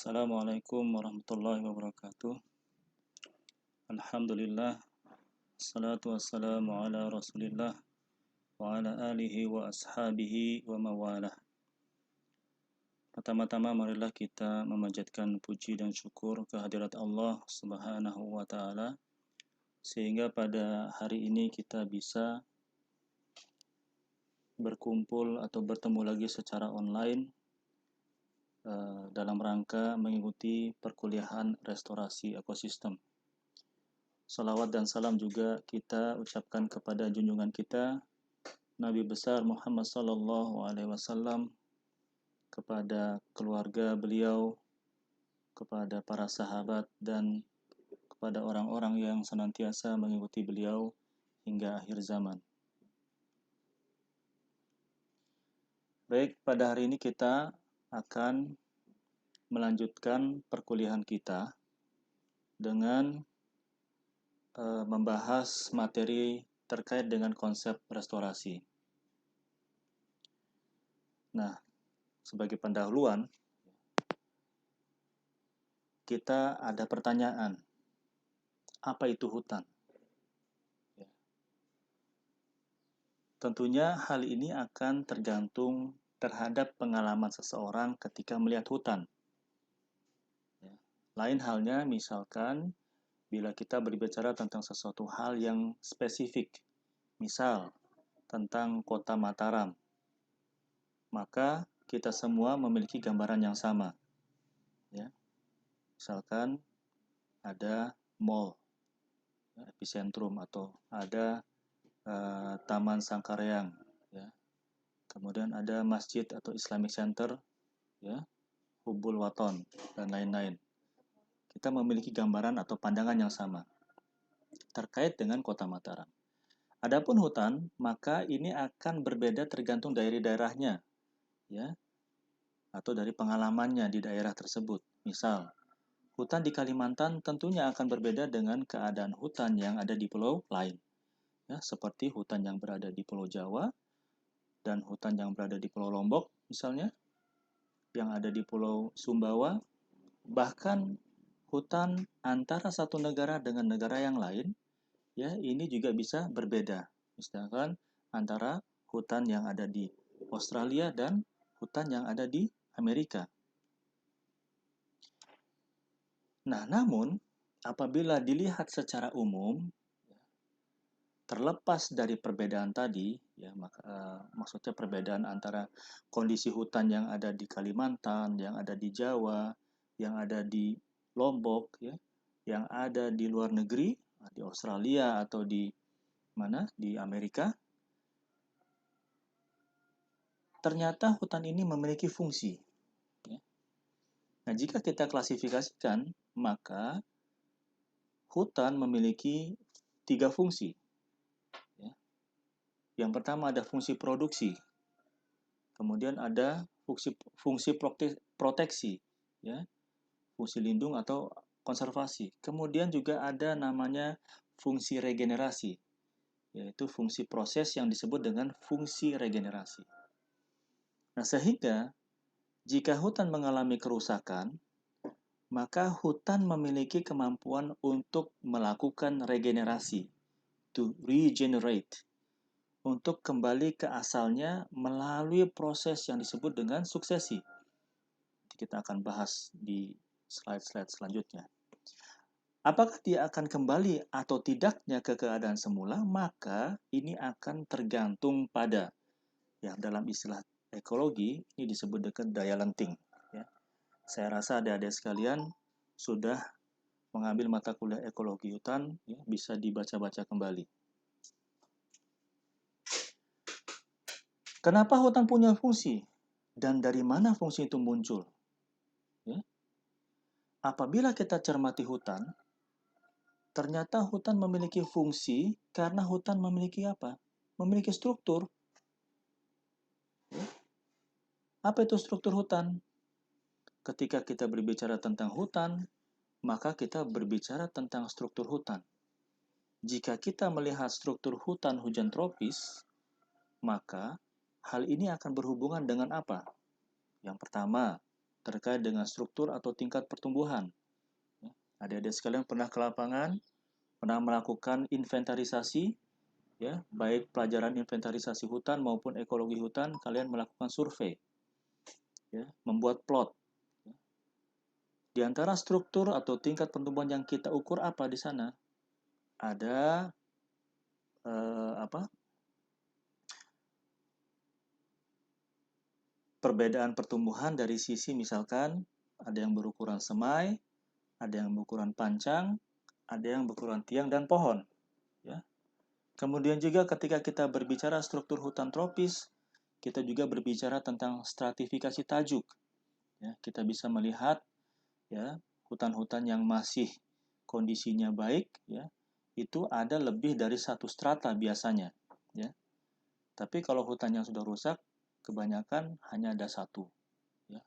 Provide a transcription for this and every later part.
Assalamualaikum warahmatullahi wabarakatuh. Alhamdulillah, salatu wassalamu ala rasulillah wa ala alihi wa ashabihi wa mawalah. Pertama-tama marilah kita memanjatkan puji dan syukur kehadirat Allah Subhanahu wa taala sehingga pada hari ini kita bisa berkumpul atau bertemu lagi secara online dalam rangka mengikuti perkuliahan restorasi ekosistem. Salawat dan salam juga kita ucapkan kepada junjungan kita Nabi besar Muhammad sallallahu alaihi wasallam, kepada keluarga beliau, kepada para sahabat dan kepada orang-orang yang senantiasa mengikuti beliau hingga akhir zaman. Baik, pada hari ini kita akan melanjutkan perkuliahan kita dengan membahas materi terkait dengan konsep restorasi. Nah, sebagai pendahuluan, kita ada pertanyaan, apa itu hutan? Tentunya hal ini akan tergantung terhadap pengalaman seseorang ketika melihat hutan. Lain halnya misalkan bila kita berbicara tentang sesuatu hal yang spesifik, misal tentang kota Mataram, maka kita semua memiliki gambaran yang sama. Ya. Misalkan ada mall, epicentrum, atau ada Taman Sangkareang, ya. Kemudian ada masjid atau Islamic Center, ya, Hubul Waton, dan lain-lain. Kita memiliki gambaran atau pandangan yang sama terkait dengan kota Mataram. Adapun hutan, maka ini akan berbeda tergantung dari daerahnya, ya, atau dari pengalamannya di daerah tersebut. Misal, hutan di Kalimantan tentunya akan berbeda dengan keadaan hutan yang ada di pulau lain, ya, seperti hutan yang berada di Pulau Jawa dan hutan yang berada di Pulau Lombok, misalnya, yang ada di Pulau Sumbawa, bahkan hutan antara satu negara dengan negara yang lain, ya, ini juga bisa berbeda. Misalkan antara hutan yang ada di Australia dan hutan yang ada di Amerika. Nah, namun apabila dilihat secara umum, terlepas dari perbedaan tadi, ya, maksudnya perbedaan antara kondisi hutan yang ada di Kalimantan, yang ada di Jawa, yang ada di Lombok, ya, yang ada di luar negeri, di Australia atau di mana, di Amerika, ternyata hutan ini memiliki fungsi. Ya. Nah, jika kita klasifikasikan, maka hutan memiliki 3 fungsi. Yang pertama ada fungsi produksi, kemudian ada fungsi proteksi, ya, fungsi lindung atau konservasi. Kemudian juga ada namanya fungsi regenerasi, yaitu fungsi proses yang disebut dengan fungsi regenerasi. Nah, sehingga jika hutan mengalami kerusakan, maka hutan memiliki kemampuan untuk melakukan regenerasi, to regenerate, untuk kembali ke asalnya melalui proses yang disebut dengan suksesi. Kita akan bahas di slide-slide selanjutnya. Apakah dia akan kembali atau tidaknya ke keadaan semula, maka ini akan tergantung pada, ya, dalam istilah ekologi ini disebut dengan daya lenting. Ya. Saya rasa adik-adik sekalian sudah mengambil mata kuliah ekologi hutan, ya, bisa dibaca-baca kembali. Kenapa hutan punya fungsi? Dan dari mana fungsi itu muncul? Ya. Apabila kita cermati hutan, ternyata hutan memiliki fungsi karena hutan memiliki apa? Memiliki struktur. Ya. Apa itu struktur hutan? Ketika kita berbicara tentang hutan, maka kita berbicara tentang struktur hutan. Jika kita melihat struktur hutan hujan tropis, maka hal ini akan berhubungan dengan apa? Yang pertama, terkait dengan struktur atau tingkat pertumbuhan. Adik-adik sekalian pernah ke lapangan, pernah melakukan inventarisasi, ya, baik pelajaran inventarisasi hutan maupun ekologi hutan, kalian melakukan survei, ya, membuat plot. Di antara struktur atau tingkat pertumbuhan yang kita ukur apa di sana? Ada perbedaan pertumbuhan dari sisi misalkan ada yang berukuran semai, ada yang berukuran pancang, ada yang berukuran tiang dan pohon. Ya. Kemudian juga ketika kita berbicara struktur hutan tropis, kita juga berbicara tentang stratifikasi tajuk. Ya, kita bisa melihat ya hutan-hutan yang masih kondisinya baik, ya itu ada lebih dari satu strata biasanya. Ya. Tapi kalau hutan yang sudah rusak, kebanyakan hanya ada satu. Ya.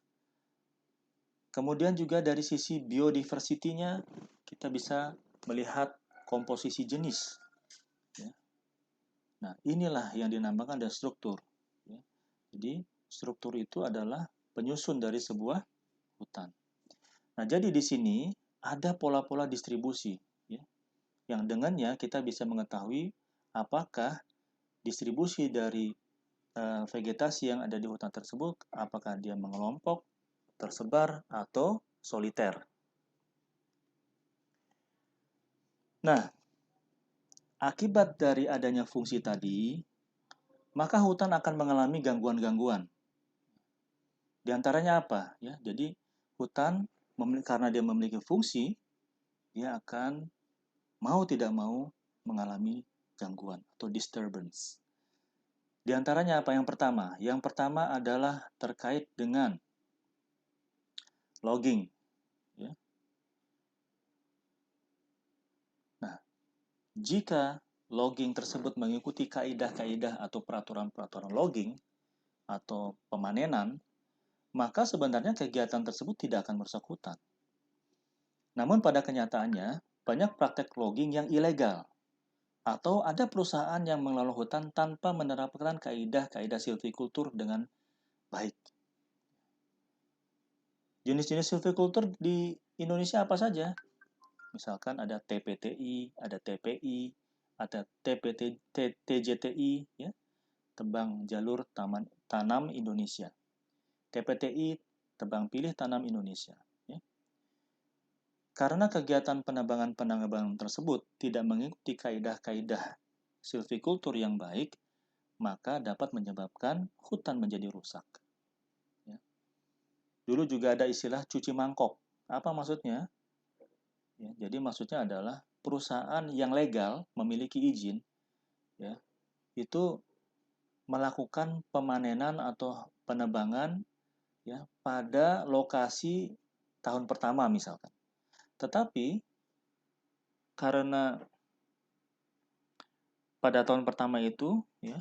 Kemudian juga dari sisi biodiversity-nya, kita bisa melihat komposisi jenis. Ya. Nah, inilah yang dinamakan dengan struktur. Ya. Jadi, struktur itu adalah penyusun dari sebuah hutan. Nah, jadi di sini ada pola-pola distribusi. Ya. Yang dengannya kita bisa mengetahui apakah distribusi dari vegetasi yang ada di hutan tersebut, apakah dia mengelompok, tersebar, atau soliter. Nah, akibat dari adanya fungsi tadi, maka hutan akan mengalami gangguan-gangguan. Di antaranya apa? Ya, jadi hutan karena dia memiliki fungsi, dia akan mau tidak mau mengalami gangguan atau disturbance. Di antaranya apa? Yang pertama? Yang pertama adalah terkait dengan logging. Ya. Nah, jika logging tersebut mengikuti kaidah-kaidah atau peraturan-peraturan logging atau pemanenan, maka sebenarnya kegiatan tersebut tidak akan merusak hutan. Namun pada kenyataannya, banyak praktek logging yang ilegal, atau ada perusahaan yang mengelola hutan tanpa menerapkan kaidah-kaidah silvikultur dengan baik. Jenis-jenis silvikultur di Indonesia apa saja? Misalkan ada TPTI, ada TPI, ada TJTI, ya, tebang jalur tanam Indonesia. TPTI, tebang pilih tanam Indonesia. Ya. Karena kegiatan penambangan tersebut tidak mengikuti kaidah-kaidah silvikultur yang baik, maka dapat menyebabkan hutan menjadi rusak. Ya. Dulu juga ada istilah cuci mangkok. Apa maksudnya? Ya, jadi maksudnya adalah perusahaan yang legal memiliki izin, ya, itu melakukan pemanenan atau penebangan ya pada lokasi tahun pertama misalkan. Tetapi karena pada tahun pertama itu, ya,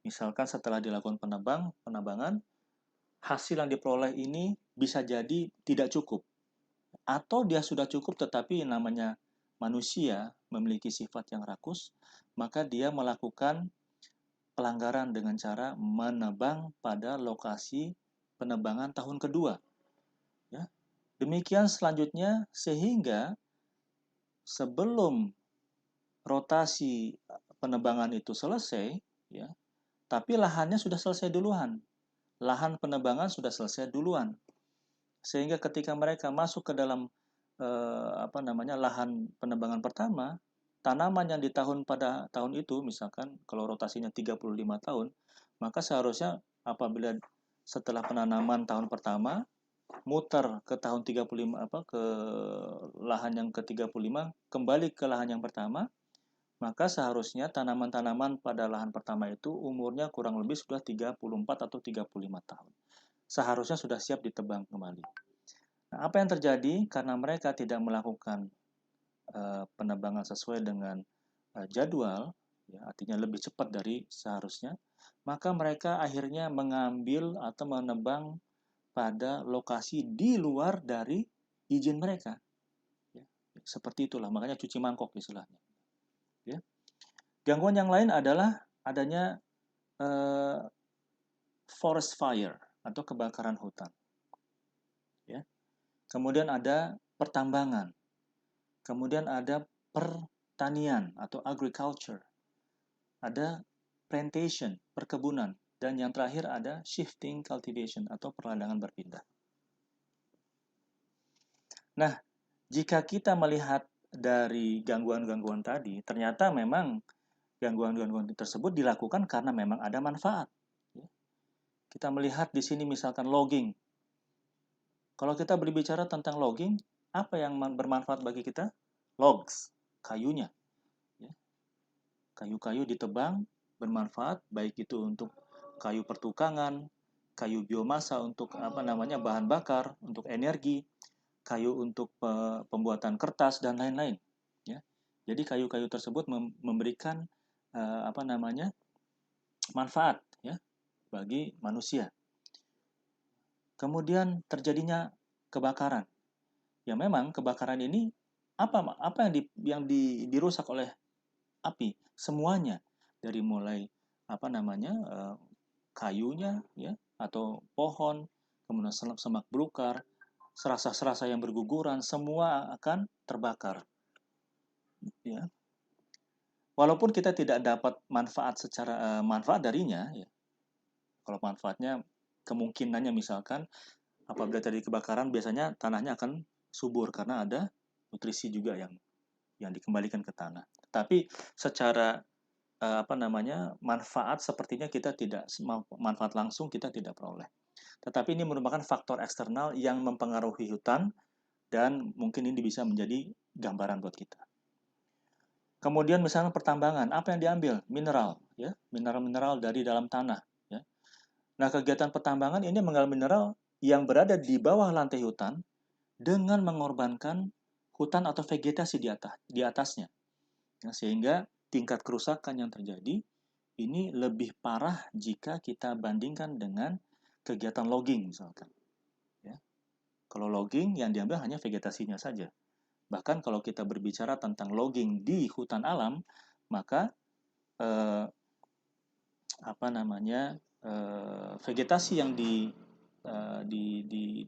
misalkan setelah dilakukan penebangan, hasil yang diperoleh ini bisa jadi tidak cukup. Atau dia sudah cukup tetapi namanya manusia memiliki sifat yang rakus, maka dia melakukan pelanggaran dengan cara menebang pada lokasi penebangan tahun kedua. Ya. Demikian selanjutnya sehingga sebelum rotasi penebangan itu selesai, ya, tapi lahannya sudah selesai duluan. Lahan penebangan sudah selesai duluan. Sehingga ketika mereka masuk ke dalam lahan penebangan pertama, tanaman yang pada tahun itu, misalkan kalau rotasinya 35 tahun, maka seharusnya apabila setelah penanaman tahun pertama, muter ke tahun 35 ke lahan yang ke-35, kembali ke lahan yang pertama, maka seharusnya tanaman-tanaman pada lahan pertama itu umurnya kurang lebih sudah 34 atau 35 tahun. Seharusnya sudah siap ditebang kembali. Nah, apa yang terjadi karena mereka tidak melakukan penebangan sesuai dengan jadwal, ya, artinya lebih cepat dari seharusnya, maka mereka akhirnya mengambil atau menebang pada lokasi di luar dari izin mereka. Ya, seperti itulah, makanya cuci mangkok istilahnya. Ya. Gangguan yang lain adalah adanya forest fire atau kebakaran hutan. ya. Kemudian ada pertambangan, kemudian ada pertanian atau agriculture, ada plantation, perkebunan, dan yang terakhir ada shifting cultivation atau perladangan berpindah. Nah, jika kita melihat dari gangguan-gangguan tadi, ternyata memang gangguan-gangguan tersebut dilakukan karena memang ada manfaat. Kita melihat di sini misalkan logging. Kalau kita berbicara tentang logging, apa yang bermanfaat bagi kita? Logs, kayunya. Kayu-kayu ditebang bermanfaat, baik itu untuk kayu pertukangan, kayu biomasa untuk bahan bakar, untuk energi, kayu untuk pembuatan kertas dan lain-lain. Ya. Jadi kayu-kayu tersebut memberikan manfaat ya bagi manusia. Kemudian terjadinya kebakaran. Ya memang kebakaran ini apa yang dirusak oleh api? Semuanya, dari mulai kayunya ya atau pohon, kemudian semak belukar, serasa-serasa yang berguguran, semua akan terbakar. Ya. Walaupun kita tidak dapat manfaat darinya, ya. Kalau manfaatnya kemungkinannya misalkan apabila terjadi kebakaran biasanya tanahnya akan subur karena ada nutrisi juga yang dikembalikan ke tanah. Tapi secara manfaat sepertinya kita tidak manfaat langsung kita tidak peroleh. Tetapi ini merupakan faktor eksternal yang mempengaruhi hutan dan mungkin ini bisa menjadi gambaran buat kita. Kemudian misalnya pertambangan, apa yang diambil? Mineral, ya, mineral-mineral dari dalam tanah. Ya. Nah, kegiatan pertambangan ini mengambil mineral yang berada di bawah lantai hutan dengan mengorbankan hutan atau vegetasi di atasnya. Nah, sehingga tingkat kerusakan yang terjadi ini lebih parah jika kita bandingkan dengan kegiatan logging misalkan. Ya. Kalau logging yang diambil hanya vegetasinya saja. Bahkan kalau kita berbicara tentang logging di hutan alam, maka vegetasi yang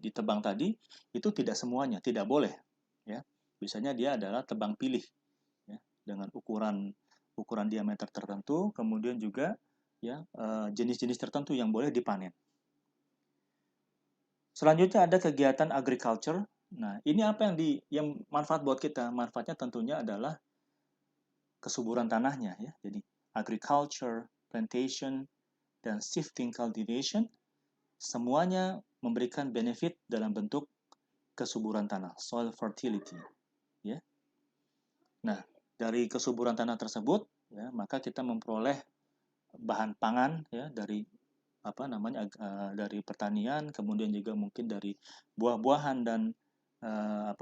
ditebang tadi itu tidak semuanya, tidak boleh. Ya, biasanya dia adalah tebang pilih ya, dengan ukuran diameter tertentu, kemudian juga ya jenis-jenis tertentu yang boleh dipanen. Selanjutnya ada kegiatan agriculture. Nah, ini apa yang manfaat buat kita? Manfaatnya tentunya adalah kesuburan tanahnya ya. Jadi agriculture, plantation, dan shifting cultivation semuanya memberikan benefit dalam bentuk kesuburan tanah, soil fertility. Ya. Nah, dari kesuburan tanah tersebut, ya, maka kita memperoleh bahan pangan ya dari dari pertanian, kemudian juga mungkin dari buah-buahan dan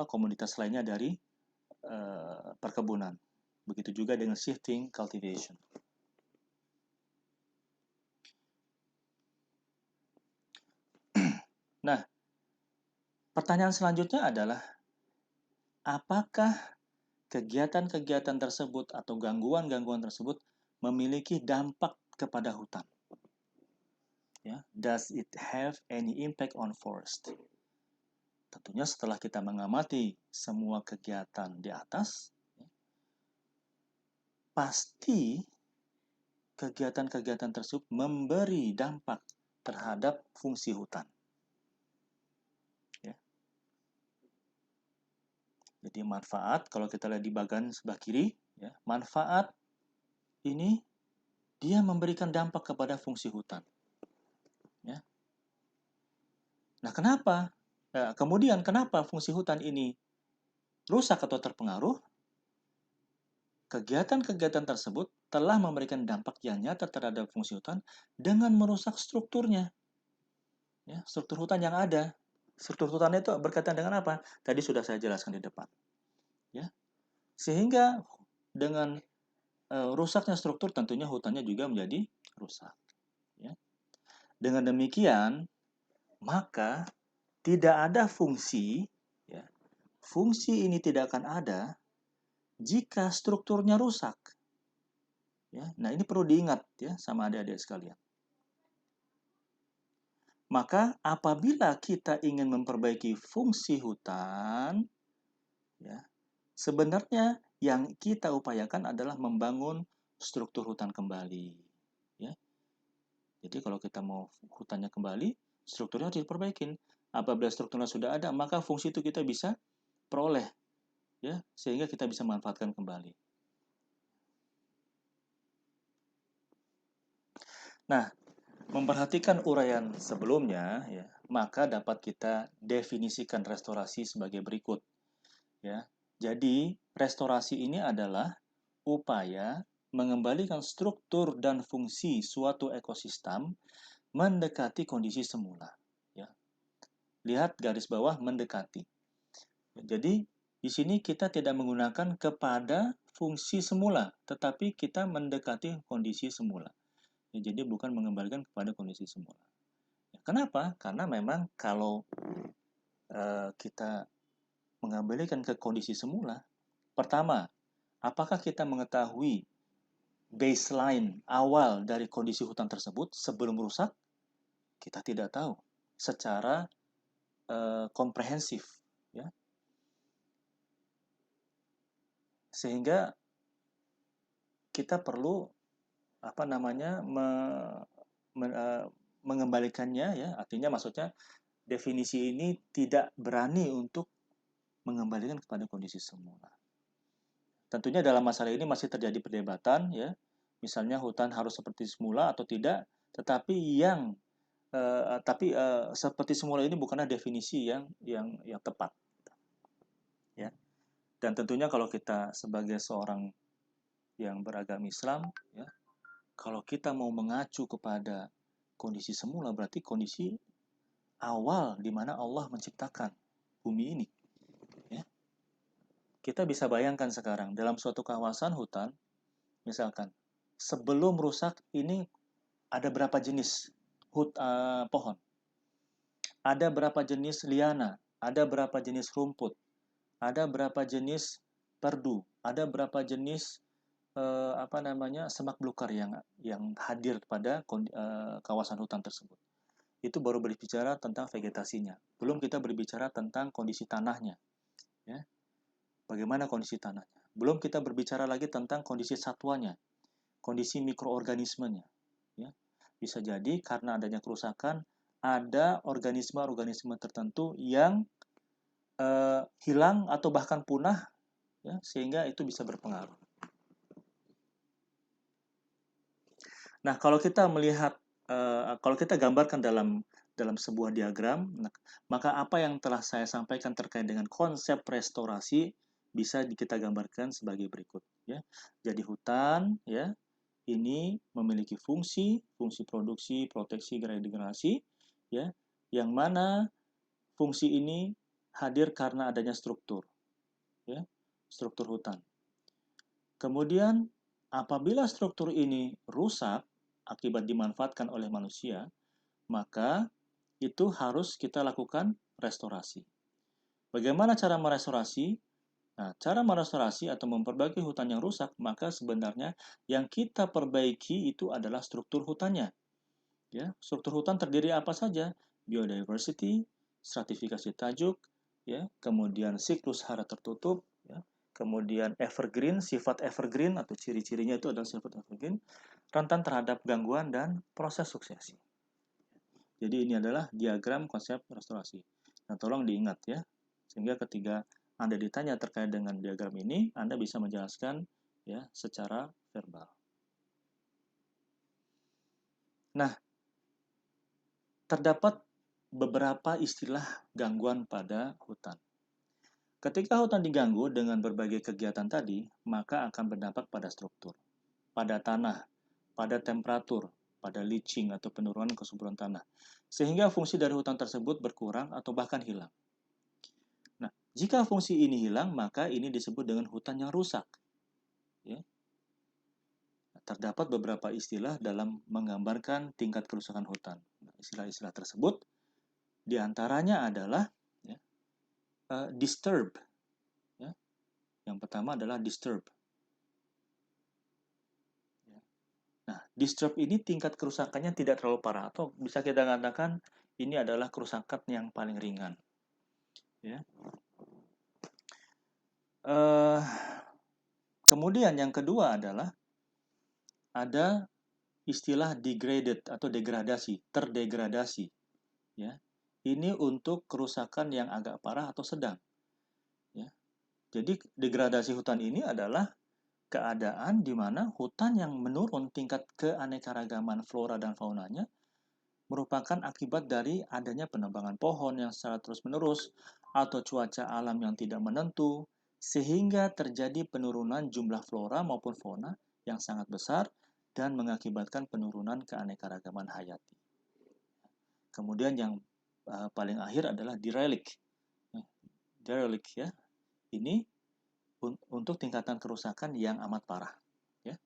komoditas lainnya dari perkebunan. Begitu juga dengan shifting cultivation. Nah, pertanyaan selanjutnya adalah apakah kegiatan-kegiatan tersebut atau gangguan-gangguan tersebut memiliki dampak kepada hutan? Ya, does it have any impact on forest? Tentunya setelah kita mengamati semua kegiatan di atas, pasti kegiatan-kegiatan tersebut memberi dampak terhadap fungsi hutan. Ya. Jadi manfaat, kalau kita lihat di bagian sebelah kiri, ya, manfaat ini dia memberikan dampak kepada fungsi hutan. Ya. Nah, kenapa? Kemudian kenapa fungsi hutan ini rusak atau terpengaruh? Kegiatan-kegiatan tersebut telah memberikan dampak yang nyata terhadap fungsi hutan dengan merusak strukturnya. Ya, struktur hutan yang ada. Struktur hutan itu berkaitan dengan apa? Tadi sudah saya jelaskan di depan. Ya. Sehingga dengan rusaknya struktur tentunya hutannya juga menjadi rusak. Ya. Dengan demikian, maka tidak ada fungsi, ya, fungsi ini tidak akan ada jika strukturnya rusak. Ya, nah ini perlu diingat ya sama adik-adik sekalian. Maka apabila kita ingin memperbaiki fungsi hutan, ya, sebenarnya yang kita upayakan adalah membangun struktur hutan kembali. Ya. Jadi kalau kita mau hutannya kembali, strukturnya harus diperbaikin. Apabila strukturnya sudah ada, maka fungsi itu kita bisa peroleh, ya, sehingga kita bisa manfaatkan kembali. Nah, memperhatikan uraian sebelumnya, ya, maka dapat kita definisikan restorasi sebagai berikut. Ya, jadi restorasi ini adalah upaya mengembalikan struktur dan fungsi suatu ekosistem mendekati kondisi semula. Ya, lihat garis bawah mendekati. Jadi di sini kita tidak menggunakan kepada fungsi semula, tetapi kita mendekati kondisi semula. Ya, jadi bukan mengembalikan kepada kondisi semula. Kenapa? Karena memang kalau kita mengembalikan ke kondisi semula, pertama, apakah kita mengetahui baseline awal dari kondisi hutan tersebut sebelum rusak? Kita tidak tahu secara komprehensif, ya. Sehingga kita perlu apa namanya me, uh, mengembalikannya, ya. Artinya maksudnya definisi ini tidak berani untuk mengembalikan kepada kondisi semula. Tentunya dalam masalah ini masih terjadi perdebatan, ya. Misalnya hutan harus seperti semula atau tidak, tetapi seperti semula ini bukanlah definisi yang tepat, ya. Dan tentunya kalau kita sebagai seorang yang beragama Islam, ya, kalau kita mau mengacu kepada kondisi semula berarti kondisi awal di mana Allah menciptakan bumi ini, ya. Kita bisa bayangkan sekarang dalam suatu kawasan hutan, misalkan sebelum rusak ini ada berapa jenis pohon, ada berapa jenis liana, ada berapa jenis rumput, ada berapa jenis perdu, ada berapa jenis semak belukar yang hadir pada kawasan hutan tersebut. Itu baru berbicara tentang vegetasinya. Belum kita berbicara tentang kondisi tanahnya, ya. Bagaimana kondisi tanahnya? Belum kita berbicara lagi tentang kondisi satwanya, kondisi mikroorganismenya, ya. Bisa jadi karena adanya kerusakan ada organisme-organisme tertentu yang hilang atau bahkan punah, ya, sehingga itu bisa berpengaruh. Nah, kalau kita melihat, kalau kita gambarkan dalam sebuah diagram, maka apa yang telah saya sampaikan terkait dengan konsep restorasi bisa kita gambarkan sebagai berikut, ya. Jadi hutan, ya, ini memiliki fungsi produksi, proteksi, regenerasi, ya, yang mana fungsi ini hadir karena adanya struktur, ya, struktur hutan. Kemudian apabila struktur ini rusak akibat dimanfaatkan oleh manusia, maka itu harus kita lakukan restorasi. Bagaimana cara merestorasi? Nah, cara merestorasi atau memperbaiki hutan yang rusak, maka sebenarnya yang kita perbaiki itu adalah struktur hutannya. Ya, struktur hutan terdiri apa saja? Biodiversity, stratifikasi tajuk, ya, kemudian siklus hara tertutup, ya, kemudian evergreen, sifat evergreen atau ciri-cirinya itu adalah sifat evergreen, rentan terhadap gangguan dan proses suksesi. Jadi ini adalah diagram konsep restorasi. Nah, tolong diingat, ya, sehingga ketika Anda ditanya terkait dengan diagram ini, Anda bisa menjelaskan, ya, secara verbal. Nah, terdapat beberapa istilah gangguan pada hutan. Ketika hutan diganggu dengan berbagai kegiatan tadi, maka akan berdampak pada struktur, pada tanah, pada temperatur, pada leaching atau penurunan kesuburan tanah, sehingga fungsi dari hutan tersebut berkurang atau bahkan hilang. Nah, jika fungsi ini hilang, maka ini disebut dengan hutan yang rusak. Ya. Terdapat beberapa istilah dalam menggambarkan tingkat kerusakan hutan. Nah, istilah-istilah tersebut diantaranya adalah, ya, disturb. Ya. Yang pertama adalah disturb. Ya. Nah, disturb ini tingkat kerusakannya tidak terlalu parah, atau bisa kita katakan ini adalah kerusakan yang paling ringan. Ya. Kemudian yang kedua adalah ada istilah degraded atau degradasi, terdegradasi. Ya. Ini untuk kerusakan yang agak parah atau sedang. Ya. Jadi degradasi hutan ini adalah keadaan di mana hutan yang menurun tingkat keanekaragaman flora dan faunanya merupakan akibat dari adanya penebangan pohon yang secara terus-menerus atau cuaca alam yang tidak menentu, sehingga terjadi penurunan jumlah flora maupun fauna yang sangat besar dan mengakibatkan penurunan keanekaragaman hayati. Kemudian yang paling akhir adalah derelict. Derelict ya. Ini untuk tingkatan kerusakan yang amat parah. Ya.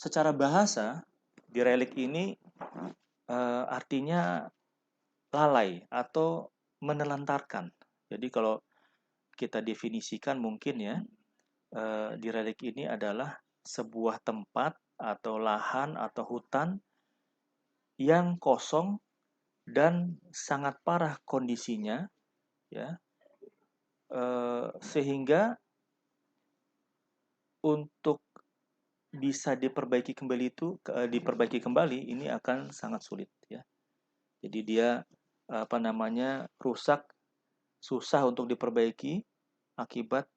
Secara bahasa, derelict ini artinya lalai atau menelantarkan. Jadi kalau kita definisikan mungkin ya, derelict ini adalah sebuah tempat atau lahan atau hutan yang kosong dan sangat parah kondisinya, ya, sehingga untuk bisa diperbaiki kembali ini akan sangat sulit ya. Jadi dia rusak, susah untuk diperbaiki akibat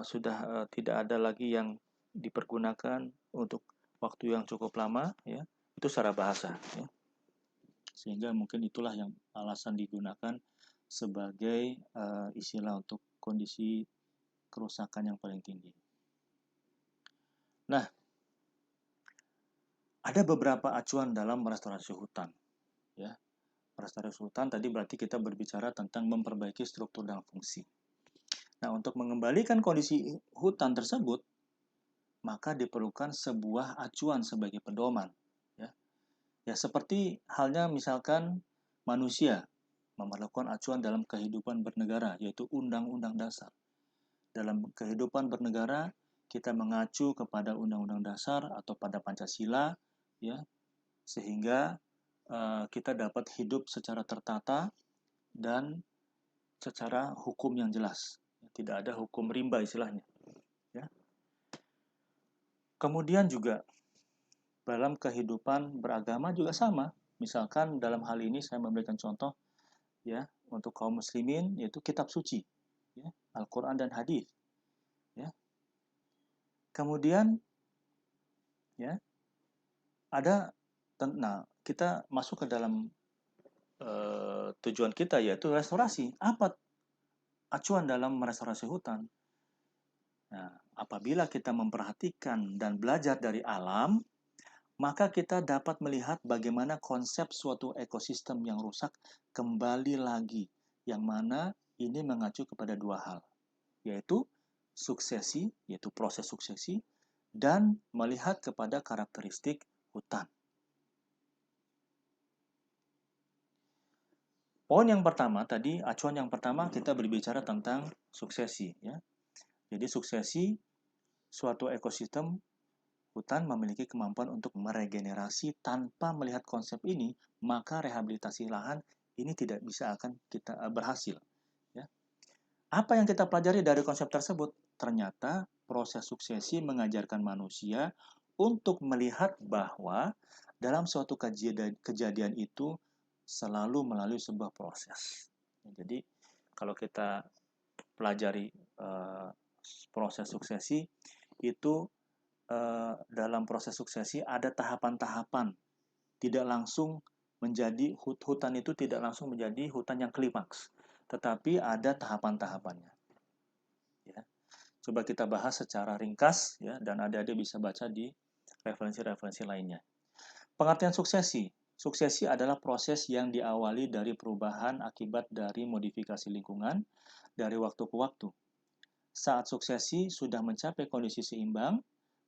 sudah tidak ada lagi yang dipergunakan untuk waktu yang cukup lama ya. Itu secara bahasa ya. Sehingga mungkin itulah yang alasan digunakan sebagai istilah untuk kondisi kerusakan yang paling tinggi. Nah, ada beberapa acuan dalam restorasi hutan. Ya, restorasi hutan tadi berarti kita berbicara tentang memperbaiki struktur dan fungsi. Nah, untuk mengembalikan kondisi hutan tersebut, maka diperlukan sebuah acuan sebagai pedoman. Ya, seperti halnya misalkan manusia memerlukan acuan dalam kehidupan bernegara, yaitu Undang-Undang Dasar. Dalam kehidupan bernegara, kita mengacu kepada Undang-Undang Dasar atau pada Pancasila, ya, sehingga kita dapat hidup secara tertata dan secara hukum yang jelas. Tidak ada hukum rimba istilahnya. Ya. Kemudian juga dalam kehidupan beragama juga sama. Misalkan dalam hal ini saya memberikan contoh ya untuk kaum muslimin yaitu kitab suci, ya, Al-Quran dan hadis. Ya. Kemudian ya ada kita masuk ke dalam tujuan kita yaitu restorasi. Apa acuan dalam merestorasi hutan? Nah, apabila kita memperhatikan dan belajar dari alam, maka kita dapat melihat bagaimana konsep suatu ekosistem yang rusak kembali lagi, yang mana ini mengacu kepada dua hal, yaitu suksesi, yaitu proses suksesi, dan melihat kepada karakteristik hutan. Poin yang pertama tadi, acuan yang pertama kita berbicara tentang suksesi. Ya. Jadi suksesi suatu ekosistem hutan memiliki kemampuan untuk meregenerasi. Tanpa melihat konsep ini, maka rehabilitasi lahan ini tidak bisa akan kita berhasil. Ya. Apa yang kita pelajari dari konsep tersebut? Ternyata proses suksesi mengajarkan manusia untuk melihat bahwa dalam suatu kejadian itu selalu melalui sebuah proses. Jadi kalau kita pelajari proses suksesi itu dalam proses suksesi ada tahapan-tahapan. Tidak langsung menjadi hutan itu tidak langsung menjadi hutan yang klimaks, tetapi ada tahapan-tahapannya. Ya. Coba kita bahas secara ringkas ya, dan adik-adik bisa baca di referensi-referensi lainnya. Pengertian suksesi. Suksesi adalah proses yang diawali dari perubahan akibat dari modifikasi lingkungan dari waktu ke waktu. Saat suksesi sudah mencapai kondisi seimbang,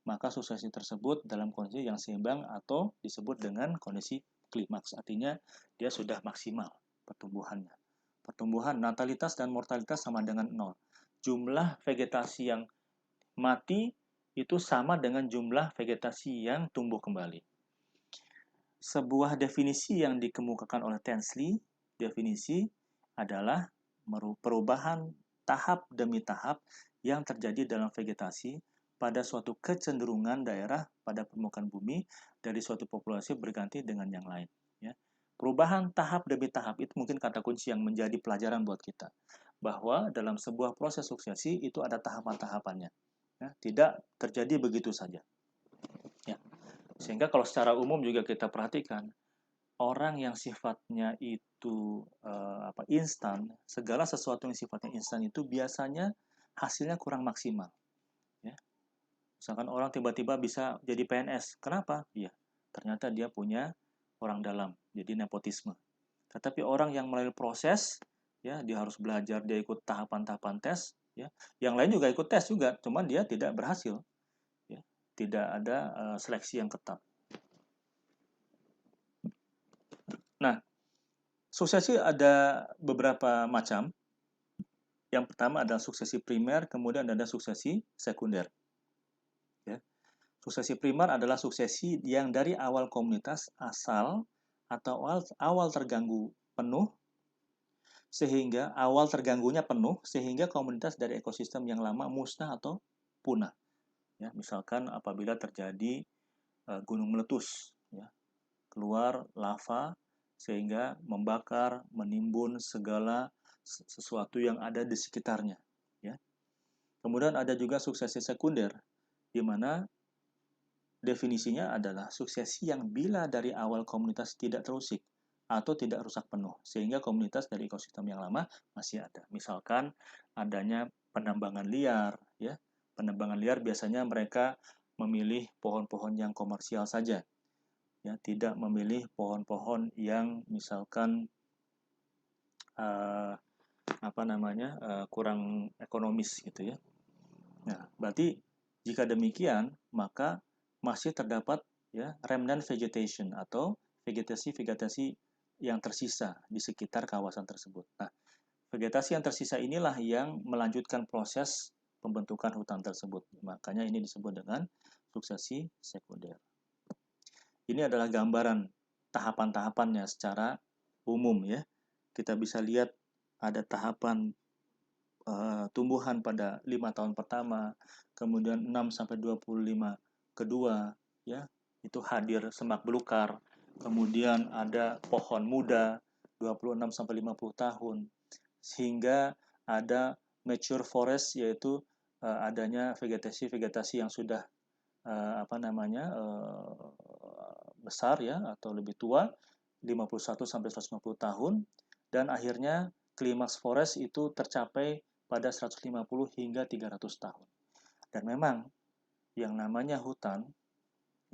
maka suksesi tersebut dalam kondisi yang seimbang atau disebut dengan kondisi klimaks. Artinya dia sudah maksimal pertumbuhannya. Pertumbuhan natalitas dan mortalitas sama dengan 0. Jumlah vegetasi yang mati itu sama dengan jumlah vegetasi yang tumbuh kembali. sebuah definisi yang dikemukakan oleh Tensley, definisi adalah perubahan tahap demi tahap yang terjadi dalam vegetasi pada suatu kecenderungan daerah pada permukaan bumi dari suatu populasi berganti dengan yang lain. Ya. Perubahan tahap demi tahap itu mungkin kata kunci yang menjadi pelajaran buat kita. Bahwa dalam sebuah proses suksesi itu ada tahapan-tahapannya. Ya, tidak terjadi begitu saja. Ya. Sehingga kalau secara umum juga kita perhatikan, orang yang sifatnya itu instan, segala sesuatu yang sifatnya instan itu biasanya hasilnya kurang maksimal. Ya. Misalkan orang tiba-tiba bisa jadi PNS, kenapa? Ya, ternyata dia punya orang dalam, jadi nepotisme. Tetapi orang yang melalui proses, ya dia harus belajar, dia ikut tahapan-tahapan tes, ya. Yang lain juga ikut tes juga, cuman dia tidak berhasil, ya. Tidak ada seleksi yang ketat. Nah, suksesi ada beberapa macam. Yang pertama adalah suksesi primer, kemudian ada suksesi sekunder. Ya. Suksesi primer adalah suksesi yang dari awal komunitas asal atau awal terganggu penuh, sehingga awal terganggunya penuh, sehingga komunitas dari ekosistem yang lama musnah atau punah. Ya, misalkan apabila terjadi gunung meletus, ya, keluar lava sehingga membakar, menimbun segala sesuatu yang ada di sekitarnya. Ya. Kemudian ada juga suksesi sekunder, di mana definisinya adalah suksesi yang bila dari awal komunitas tidak terusik atau tidak rusak penuh, sehingga komunitas dari ekosistem yang lama masih ada. Misalkan adanya penambangan liar, ya. Penambangan liar biasanya mereka memilih pohon-pohon yang komersial saja, ya, tidak memilih pohon-pohon yang misalkan kurang ekonomis gitu ya. Nah, berarti jika demikian maka masih terdapat ya remnant vegetation atau vegetasi-vegetasi yang tersisa di sekitar kawasan tersebut. Nah, vegetasi yang tersisa inilah yang melanjutkan proses pembentukan hutan tersebut. Makanya ini disebut dengan suksesi sekunder. Ini adalah gambaran tahapan-tahapannya secara umum ya. Kita bisa lihat ada tahapan tumbuhan pada 5 tahun pertama, kemudian 6 sampai 25 kedua ya, itu hadir semak belukar. Kemudian ada pohon muda 26 sampai 50 tahun. Sehingga ada mature forest, yaitu adanya vegetasi-vegetasi yang sudah besar ya atau lebih tua 51 sampai 150 tahun, dan akhirnya klimaks forest itu tercapai pada 150 hingga 300 tahun. Dan memang yang namanya hutan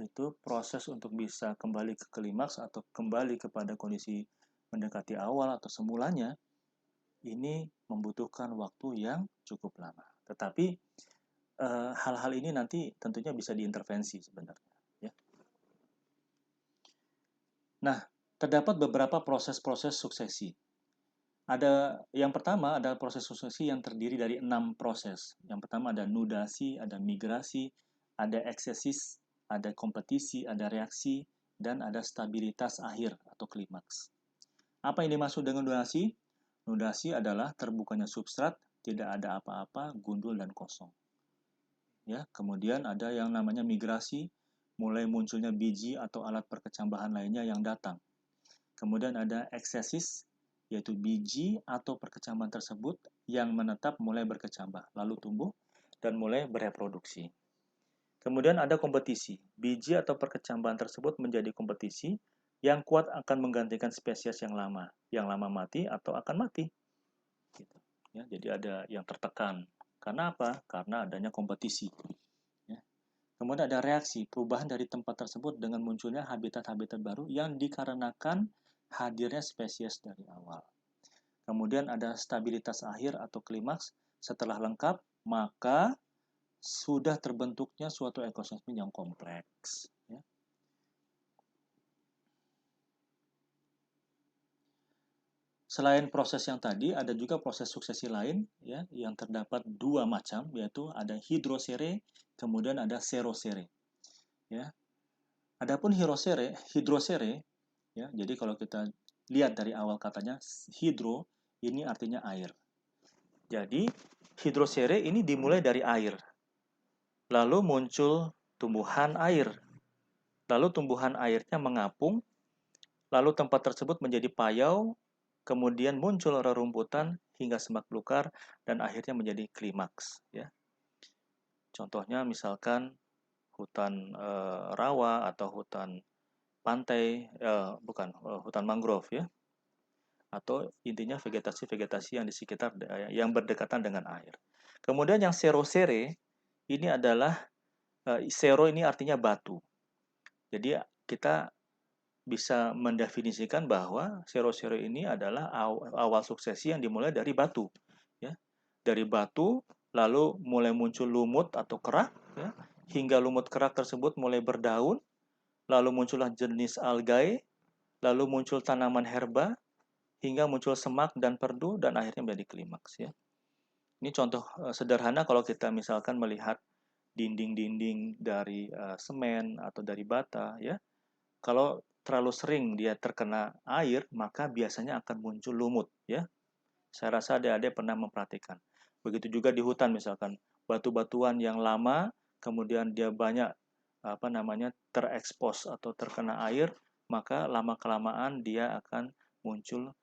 itu proses untuk bisa kembali ke klimaks atau kembali kepada kondisi mendekati awal atau semulanya ini membutuhkan waktu yang cukup lama. Tetapi hal-hal ini nanti tentunya bisa diintervensi sebenarnya. Ya. Nah, terdapat beberapa proses-proses suksesi. Ada yang pertama adalah proses suksesi yang terdiri dari 6 proses. Yang pertama ada nudasi, ada migrasi, ada eksesis, ada kompetisi, ada reaksi, dan ada stabilitas akhir atau klimaks. Apa yang dimaksud dengan nudasi? Nudasi adalah terbukanya substrat, tidak ada apa-apa, gundul dan kosong. Ya, kemudian ada yang namanya migrasi, mulai munculnya biji atau alat perkecambahan lainnya yang datang. Kemudian ada eksesis, yaitu biji atau perkecambahan tersebut yang menetap mulai berkecambah, lalu tumbuh dan mulai bereproduksi. Kemudian ada kompetisi, biji atau perkecambahan tersebut menjadi kompetisi yang kuat akan menggantikan spesies yang lama mati atau akan mati. Gitu. Ya, jadi ada yang tertekan. Karena apa? Karena adanya kompetisi. Ya. Kemudian ada reaksi, perubahan dari tempat tersebut dengan munculnya habitat-habitat baru yang dikarenakan hadirnya spesies dari awal. Kemudian ada stabilitas akhir atau klimaks. Setelah lengkap, maka sudah terbentuknya suatu ekosistem yang kompleks. Ya. Selain proses yang tadi, ada juga proses suksesi lain ya, yang terdapat dua macam, yaitu ada hidrosere, kemudian ada serosere. Ya. Adapun hidrosere, ya, jadi kalau kita lihat dari awal katanya, hidro ini artinya air. Jadi hidrosere ini dimulai dari air, lalu muncul tumbuhan air, lalu tumbuhan airnya mengapung, lalu tempat tersebut menjadi payau, kemudian muncul rerumputan hingga semak belukar, dan akhirnya menjadi klimaks. Ya. Contohnya misalkan hutan rawa atau hutan pantai, hutan mangrove ya, atau intinya vegetasi-vegetasi yang di sekitar yang berdekatan dengan air. Kemudian yang serosere ini adalah sero ini artinya batu. Jadi kita bisa mendefinisikan bahwa sero-sero ini adalah awal suksesi yang dimulai dari batu, ya. Dari batu lalu mulai muncul lumut atau kerak, ya, hingga lumut kerak tersebut mulai berdaun, lalu muncullah jenis algae, lalu muncul tanaman herba, hingga muncul semak dan perdu, dan akhirnya menjadi klimaks. Ya. Ini contoh sederhana kalau kita misalkan melihat dinding-dinding dari semen atau dari bata, ya. Kalau terlalu sering dia terkena air, maka biasanya akan muncul lumut, ya. Saya rasa adik-adik pernah memperhatikan. Begitu juga di hutan misalkan, batu-batuan yang lama, kemudian dia banyak terekspos atau terkena air, maka lama-kelamaan dia akan muncul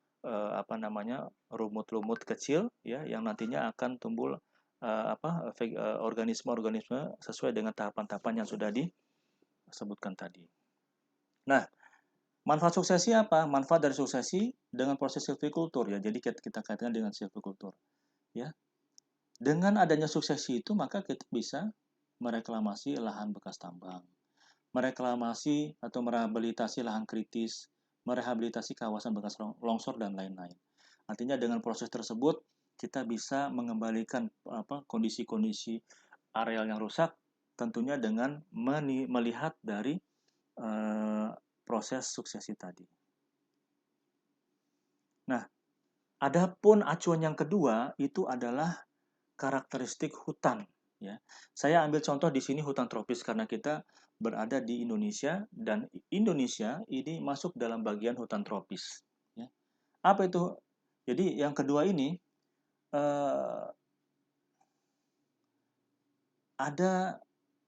lumut-lumut kecil, ya, yang nantinya akan tumbuh organisme-organisme sesuai dengan tahapan-tahapan yang sudah disebutkan tadi. Nah, manfaat suksesi apa? Manfaat dari suksesi dengan proses silvikultur, ya. Jadi kita kaitkan dengan silvikultur, ya. Dengan adanya suksesi itu maka kita bisa mereklamasi lahan bekas tambang, mereklamasi atau merehabilitasi lahan kritis, merehabilitasi kawasan bekas longsor dan lain-lain. Artinya dengan proses tersebut kita bisa mengembalikan kondisi-kondisi areal yang rusak, tentunya dengan melihat dari proses suksesi tadi. Nah, adapun acuan yang kedua itu adalah karakteristik hutan. Ya, saya ambil contoh di sini hutan tropis karena kita berada di Indonesia dan Indonesia ini masuk dalam bagian hutan tropis. Ya. Apa itu? Jadi yang kedua ini ada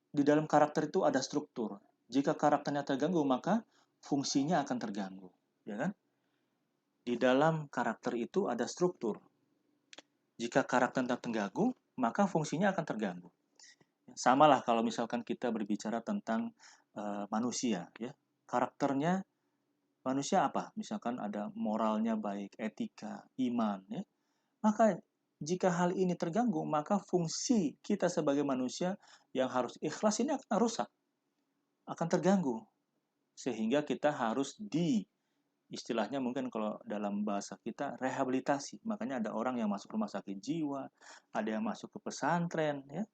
di dalam karakter itu ada struktur. Jika karakternya terganggu maka fungsinya akan terganggu, ya kan? Di dalam karakter itu ada struktur. Jika karakternya terganggu, maka fungsinya akan terganggu. Sama lah kalau misalkan kita berbicara tentang manusia, ya. Karakternya manusia apa? Misalkan ada moralnya baik, etika, iman, ya. Maka jika hal ini terganggu, maka fungsi kita sebagai manusia yang harus ikhlas ini akan rusak, akan terganggu. Sehingga kita harus istilahnya mungkin kalau dalam bahasa kita rehabilitasi. Makanya ada orang yang masuk rumah sakit jiwa, ada yang masuk ke pesantren, ya.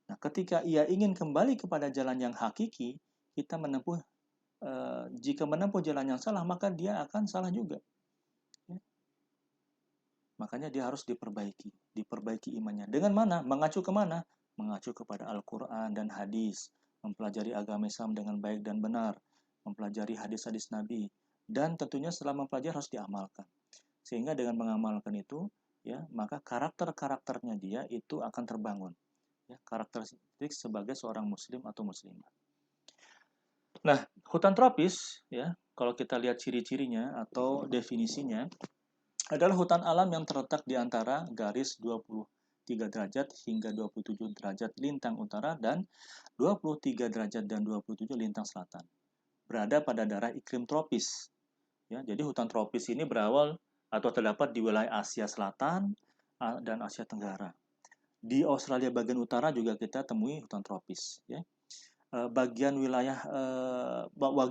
Nah, ketika ia ingin kembali kepada jalan yang hakiki, kita jika menempuh jalan yang salah, maka dia akan salah juga. Ya. Makanya dia harus diperbaiki imannya. Dengan mana? Mengacu kemana? Mengacu kepada Al-Quran dan hadis, mempelajari agama Islam dengan baik dan benar, mempelajari hadis-hadis Nabi, dan tentunya setelah mempelajari harus diamalkan. Sehingga dengan mengamalkan itu, ya, maka karakternya dia itu akan terbangun. Ya, karakteristik sebagai seorang muslim atau muslimah. Nah, hutan tropis, ya, kalau kita lihat ciri-cirinya atau definisinya, adalah hutan alam yang terletak di antara garis 23 derajat hingga 27 derajat lintang utara dan 23 derajat dan 27 lintang selatan. Berada pada daerah iklim tropis. Ya, jadi hutan tropis ini berawal atau terdapat di wilayah Asia Selatan dan Asia Tenggara. Di Australia bagian utara juga kita temui hutan tropis. Ya.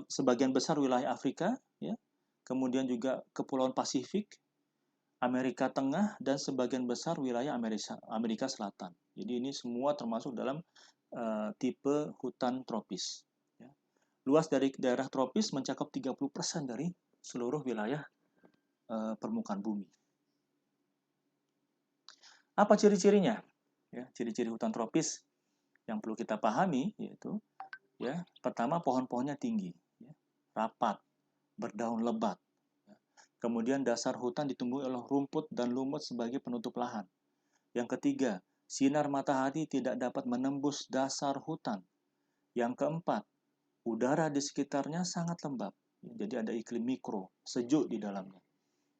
Sebagian besar wilayah Afrika, ya. Kemudian juga Kepulauan Pasifik, Amerika Tengah, dan sebagian besar wilayah Amerika Selatan. Jadi ini semua termasuk dalam tipe hutan tropis. Ya. Luas dari daerah tropis mencakup 30% dari seluruh wilayah permukaan bumi. Apa ciri-cirinya? Ya, ciri-ciri hutan tropis yang perlu kita pahami yaitu Ya, pertama pohon-pohonnya tinggi, ya, rapat, berdaun lebat. Kemudian dasar hutan ditumbuhi oleh rumput dan lumut sebagai penutup lahan. Yang ketiga, sinar matahari tidak dapat menembus dasar hutan. Yang keempat, udara di sekitarnya sangat lembab. Jadi ada iklim mikro, sejuk di dalamnya.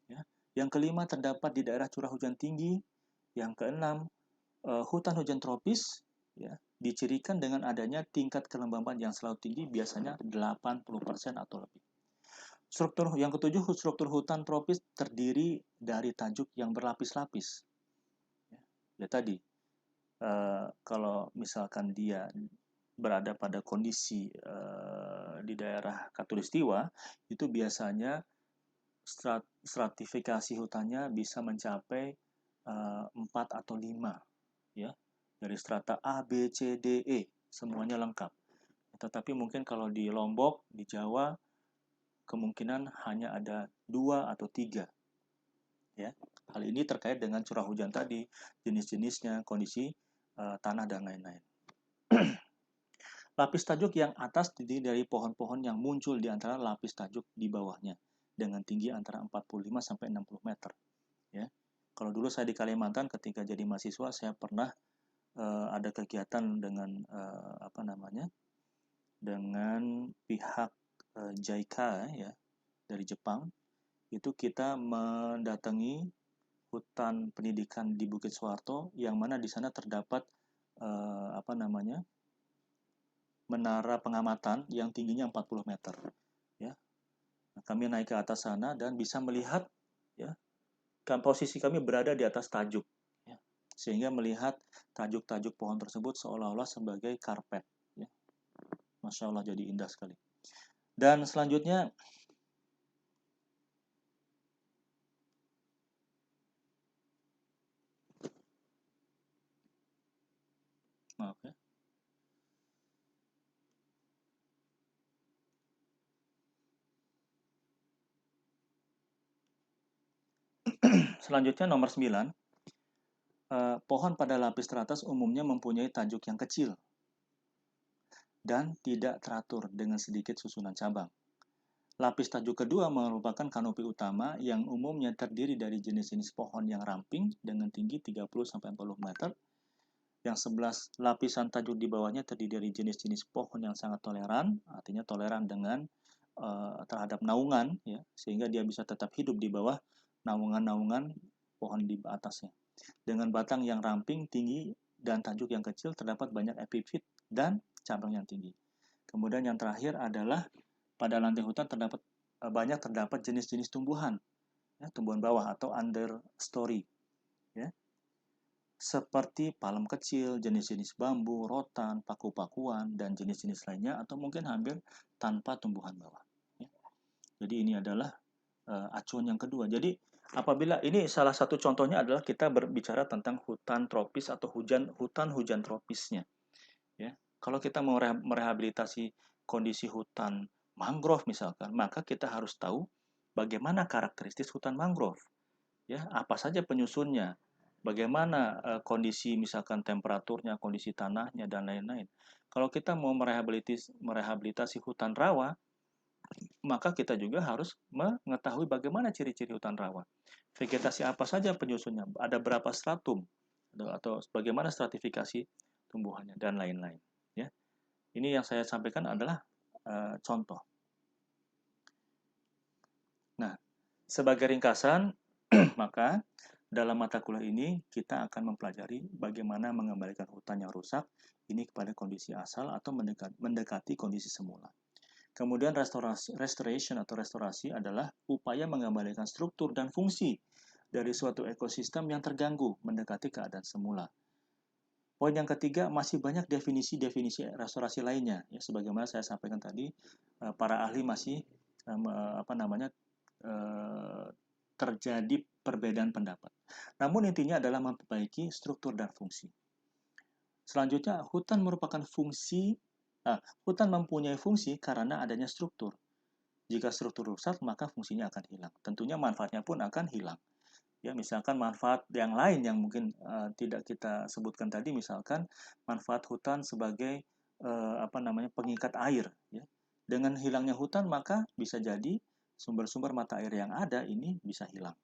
Ya. Yang kelima, terdapat di daerah curah hujan tinggi. Yang keenam, hutan hujan tropis, ya, dicirikan dengan adanya tingkat kelembaban yang selalu tinggi, biasanya 80% atau lebih. Struktur yang ketujuh, struktur hutan tropis terdiri dari tajuk yang berlapis-lapis. Ya tadi, kalau misalkan dia berada pada kondisi di daerah Katulistiwa, itu biasanya stratifikasi hutannya bisa mencapai 4 atau 5, ya, dari strata A, B, C, D, E, semuanya lengkap. Tetapi mungkin kalau di Lombok, di Jawa, kemungkinan hanya ada 2 atau 3. Ya. Hal ini terkait dengan curah hujan tadi, jenis-jenisnya, kondisi tanah, dan lain-lain. Lapis tajuk yang atas terdiri dari pohon-pohon yang muncul di antara lapis tajuk di bawahnya, dengan tinggi antara 45 sampai 60 meter. Ya. Kalau dulu saya di Kalimantan ketika jadi mahasiswa, saya pernah ada kegiatan dengan dengan pihak JICA, ya, dari Jepang. Itu kita mendatangi hutan pendidikan di Bukit Suharto, yang mana di sana terdapat menara pengamatan yang tingginya 40 meter. Ya. Nah, kami naik ke atas sana dan bisa melihat, ya, posisi kami berada di atas tajuk, ya, sehingga melihat tajuk-tajuk pohon tersebut seolah-olah sebagai karpet. Ya. Masya Allah, jadi indah sekali. Dan selanjutnya, maaf ya. Selanjutnya nomor 9, pohon pada lapis teratas umumnya mempunyai tajuk yang kecil dan tidak teratur dengan sedikit susunan cabang. Lapis tajuk kedua merupakan kanopi utama yang umumnya terdiri dari jenis-jenis pohon yang ramping dengan tinggi 30-40 meter. Yang 11, lapisan tajuk di bawahnya terdiri dari jenis-jenis pohon yang sangat toleran, artinya toleran dengan terhadap naungan, ya, sehingga dia bisa tetap hidup di bawah naungan-naungan pohon di atasnya. Dengan batang yang ramping, tinggi, dan tajuk yang kecil, terdapat banyak epifit dan cabang yang tinggi. Kemudian yang terakhir adalah pada lantai hutan banyak terdapat jenis-jenis tumbuhan, ya, tumbuhan bawah atau understory, ya, seperti palem kecil, jenis-jenis bambu, rotan, paku-pakuan, dan jenis-jenis lainnya, atau mungkin hampir tanpa tumbuhan bawah. Ya. Jadi ini adalah acuan yang kedua. Jadi apabila ini salah satu contohnya adalah kita berbicara tentang hutan tropis atau hutan hujan tropisnya. Ya. Kalau kita mau merehabilitasi kondisi hutan mangrove misalkan, maka kita harus tahu bagaimana karakteristik hutan mangrove. Ya, apa saja penyusunnya, bagaimana kondisi misalkan temperaturnya, kondisi tanahnya, dan lain-lain. Kalau kita mau merehabilitasi hutan rawa, maka kita juga harus mengetahui bagaimana ciri-ciri hutan rawa. Vegetasi apa saja penyusunnya, ada berapa stratum, atau bagaimana stratifikasi tumbuhannya, dan lain-lain. Ya. Ini yang saya sampaikan adalah contoh. Nah, sebagai ringkasan, maka dalam mata kuliah ini kita akan mempelajari bagaimana mengembalikan hutan yang rusak ini kepada kondisi asal atau mendekati kondisi semula. Kemudian restoration atau restorasi adalah upaya mengembalikan struktur dan fungsi dari suatu ekosistem yang terganggu mendekati keadaan semula. Poin yang ketiga, masih banyak definisi-definisi restorasi lainnya. Ya, sebagaimana saya sampaikan tadi, para ahli masih terjadi perbedaan pendapat. Namun intinya adalah memperbaiki struktur dan fungsi. Selanjutnya, hutan mempunyai fungsi karena adanya struktur. Jika struktur rusak, maka fungsinya akan hilang. Tentunya manfaatnya pun akan hilang. Ya, misalkan manfaat yang lain yang mungkin tidak kita sebutkan tadi, misalkan manfaat hutan sebagai pengikat air. Ya. Dengan hilangnya hutan maka bisa jadi sumber-sumber mata air yang ada ini bisa hilang.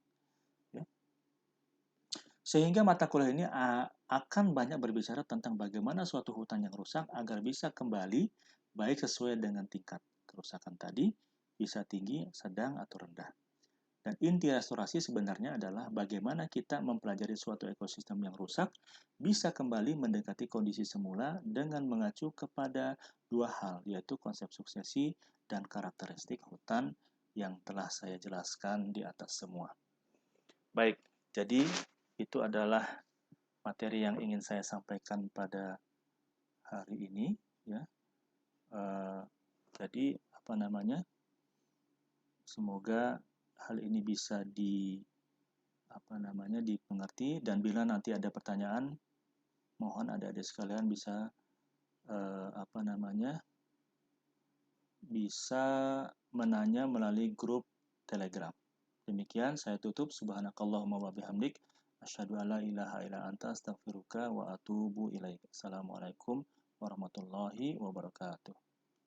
Ya. Sehingga mata kuliah ini akan banyak berbicara tentang bagaimana suatu hutan yang rusak agar bisa kembali baik sesuai dengan tingkat kerusakan tadi, bisa tinggi, sedang, atau rendah. Dan inti restorasi sebenarnya adalah bagaimana kita mempelajari suatu ekosistem yang rusak bisa kembali mendekati kondisi semula dengan mengacu kepada dua hal, yaitu konsep suksesi dan karakteristik hutan yang telah saya jelaskan di atas semua. Baik, jadi itu adalah materi yang ingin saya sampaikan pada hari ini. Ya, jadi semoga hal ini bisa dimengerti, dan bila nanti ada pertanyaan mohon adik-adik sekalian bisa bisa menanya melalui grup Telegram. Demikian saya tutup. Subhanakallahumma wa bihamdik asyhadu an la ilaha illa anta astaghfiruka wa atubu ilaik. Assalamualaikum warahmatullahi wabarakatuh.